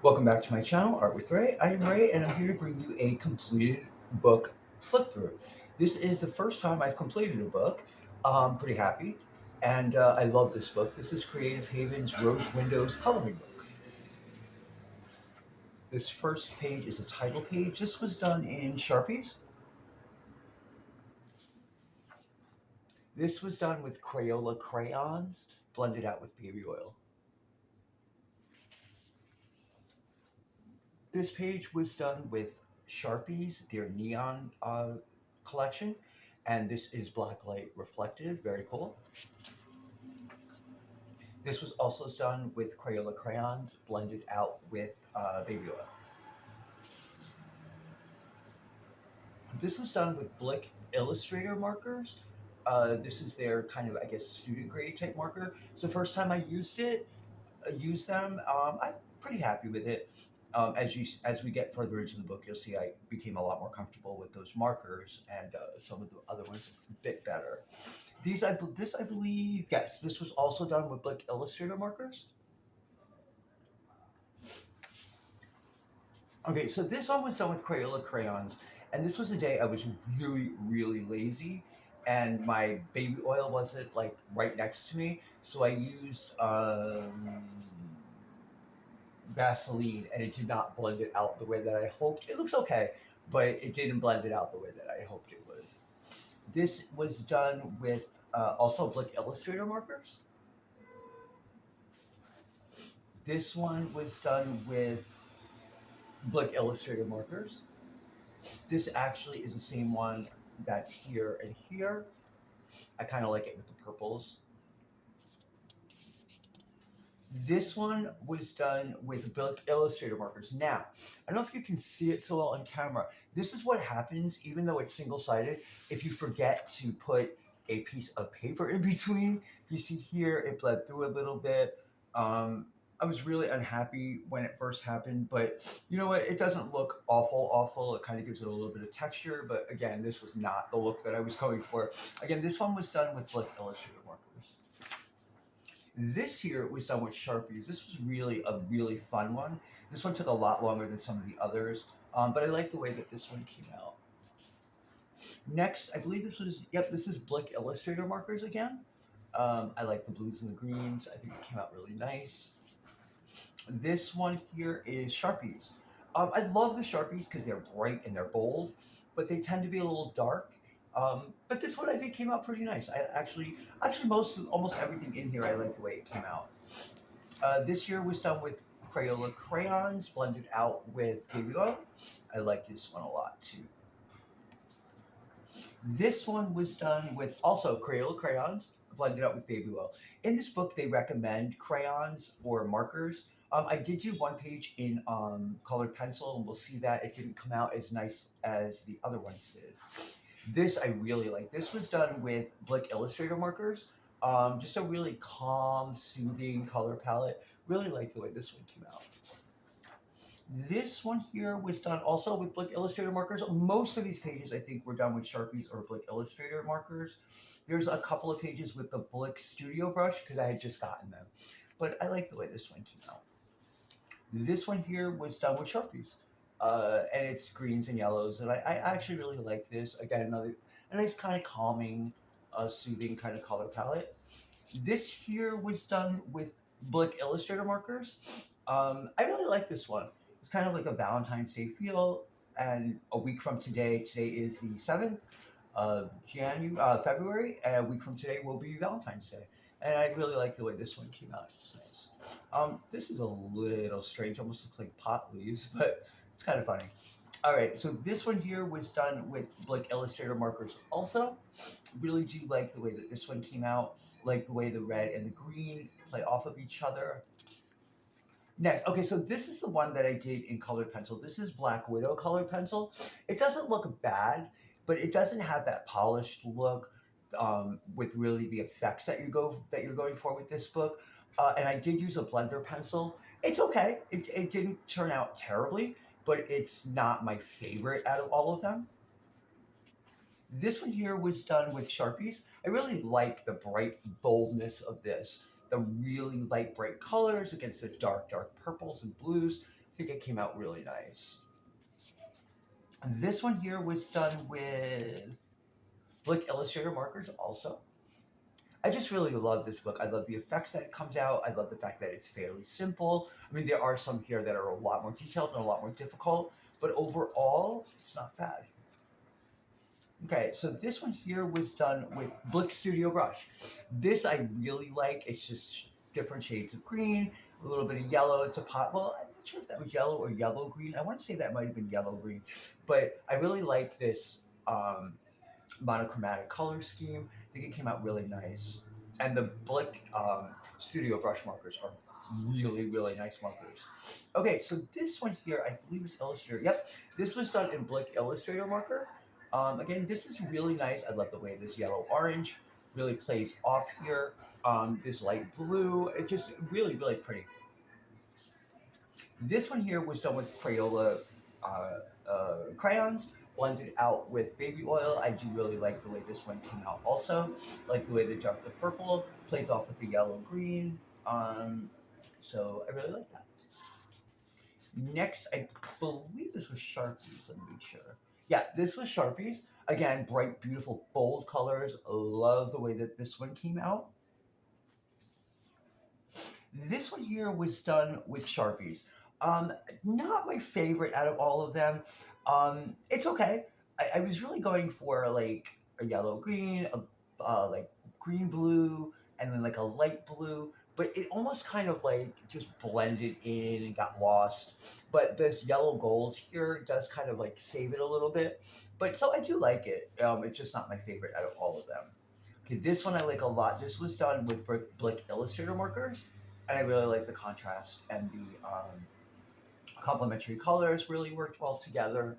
Welcome back to my channel, Art with Ray. I am Ray, and I'm here to bring you a completed book flip through. This is the first time I've completed a book. I'm pretty happy, and I love this book. This is Creative Haven's Rose Windows coloring book. This first page is a title page. This was done in Sharpies. This was done with Crayola crayons, blended out with baby oil. This page was done with Sharpies, their neon collection, and this is black light reflective, very cool. This was also done with Crayola crayons, blended out with baby oil. This was done with Blick Illustrator markers. This is their kind of, I guess, student grade type marker. It's the first time I used them. I'm pretty happy with it. As we get further into the book, you'll see I became a lot more comfortable with those markers, and some of the other ones a bit better. This I believe, yes, this was also done with Blick Illustrator markers. Okay, so this one was done with Crayola crayons, and this was a day I was really lazy, and my baby oil wasn't like right next to me, so I used Vaseline, and it did not blend it out the way that I hoped. It looks okay, but it didn't blend it out the way that I hoped it would. This was done with also Blick Illustrator markers. This one was done with Blick Illustrator markers. This actually is the same one that's here and here. I kind of like it with the purples. This one was done with Blick Illustrator markers. Now, I don't know if you can see it so well on camera. This is what happens, even though it's single-sided, if you forget to put a piece of paper in between. You see here, it bled through a little bit. I was really unhappy when it first happened, but you know what? It doesn't look awful. It kind of gives it a little bit of texture, but again, this was not the look that I was going for. Again, this one was done with Blick Illustrator markers. This here was done with Sharpies. This was really a really fun one. This one took a lot longer than some of the others, but I like the way that this one came out. Next, I believe this is Blick Illustrator markers again. I like the blues and the greens. I think it came out really nice. This one here is Sharpies. I love the Sharpies because they're bright and they're bold, but they tend to be a little dark. But this one I think came out pretty nice. Actually, almost everything in here I like the way it came out. This year was done with Crayola crayons blended out with baby oil. I like this one a lot too. This one was done with also Crayola crayons blended out with baby oil. In this book, they recommend crayons or markers. I did do one page in colored pencil, and we'll see that it didn't come out as nice as the other ones did. This I really like. This was done with Blick Illustrator markers. Just a really calm, soothing color palette. Really like the way this one came out. This one here was done also with Blick Illustrator markers. Most of these pages, I think, were done with Sharpies or Blick Illustrator markers. There's a couple of pages with the Blick Studio brush because I had just gotten them. But I like the way this one came out. This one here was done with Sharpies. And it's greens and yellows. And I actually really like this. Again, a nice kind of calming, soothing kind of color palette. This here was done with Blick Illustrator markers. I really like this one. It's kind of like a Valentine's Day feel. And a week from today is the 7th of February, and a week from today will be Valentine's Day. And I really like the way this one came out. It's nice. This is a little strange, almost looks like pot leaves, but it's kind of funny. All right, so this one here was done with Blick Illustrator markers also. Really do like the way that this one came out, like the way the red and the green play off of each other. Next, okay, so this is the one that I did in colored pencil. This is Black Widow colored pencil. It doesn't look bad, but it doesn't have that polished look with really the effects that you're going for with this book. And I did use a blender pencil. It's okay. It didn't turn out terribly, but it's not my favorite out of all of them. This one here was done with Sharpies. I really like the bright boldness of this. The really light, bright colors against the dark purples and blues. I think it came out really nice. And this one here was done with Blick Illustrator markers also. I just really love this book. I love the effects that it comes out. I love the fact that it's fairly simple. I mean, there are some here that are a lot more detailed and a lot more difficult, but overall, it's not bad. Okay, so this one here was done with Blick Studio Brush. This I really like. It's just different shades of green, a little bit of yellow. It's a pot. Well, I'm not sure if that was yellow or yellow green. I want to say that might have been yellow green, but I really like this monochromatic color scheme. I think it came out really nice. And the Blick Studio Brush markers are really, really nice markers. Okay, so this one here, I believe is Illustrator. Yep, this was done in Blick Illustrator marker. Again, this is really nice. I love the way this yellow-orange really plays off here. This light blue, it just really, really pretty. This one here was done with Crayola crayons, blended out with baby oil. I do really like the way this one came out also. I like the way the dark, the purple plays off with the yellow-green. So I really like that. Next, I believe this was Sharpies. Let me make sure. Yeah, this was Sharpies. Again, bright, beautiful, bold colors. Love the way that this one came out. This one here was done with Sharpies. Not my favorite out of all of them. It's okay. I was really going for like a yellow green, a like green blue, and then like a light blue. But it almost kind of like just blended in and got lost. But this yellow gold here does kind of like save it a little bit. But so I do like it. It's just not my favorite out of all of them. Okay, this one I like a lot. This was done with Blick Illustrator markers, and I really like the contrast and the complementary colors really worked well together.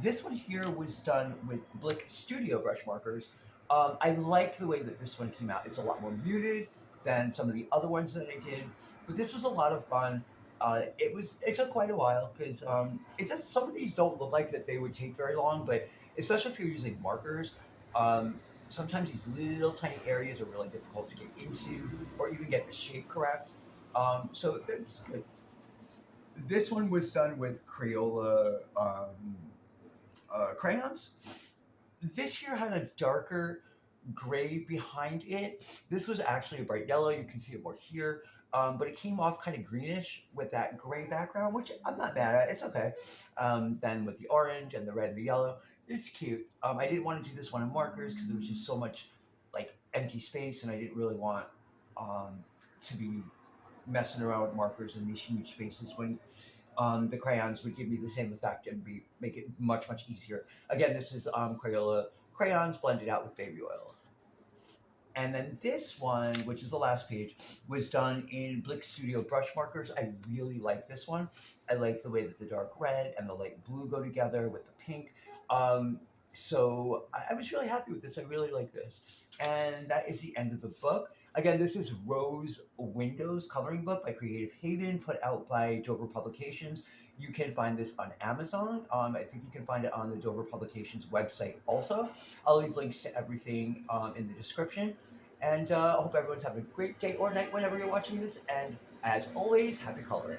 This one here was done with Blick Studio Brush markers. I like the way that this one came out. It's a lot more muted than some of the other ones that I did, but this was a lot of fun. It took quite a while because some of these don't look like that they would take very long, but especially if you're using markers, sometimes these little tiny areas are really difficult to get into or even get the shape correct. So it was good. This one was done with Crayola crayons. This here had a darker gray behind it. This was actually a bright yellow. You can see it more here. But it came off kind of greenish with that gray background, which I'm not mad at. It's okay. Then with the orange and the red and the yellow, it's cute. I didn't want to do this one in markers because there was just so much like empty space, and I didn't really want to be messing around with markers in these huge spaces when the crayons would give me the same effect and make it much, much easier. Again, this is Crayola crayons blended out with baby oil. And then this one, which is the last page, was done in Blick Studio brush markers. I really like this one. I like the way that the dark red and the light blue go together with the pink. So I was really happy with this. I really like this. And that is the end of the book. Again, this is Rose Windows coloring book by Creative Haven, put out by Dover Publications. You can find this on Amazon. I think you can find it on the Dover Publications website also. I'll leave links to everything in the description. And I hope everyone's having a great day or night whenever you're watching this. And as always, happy coloring.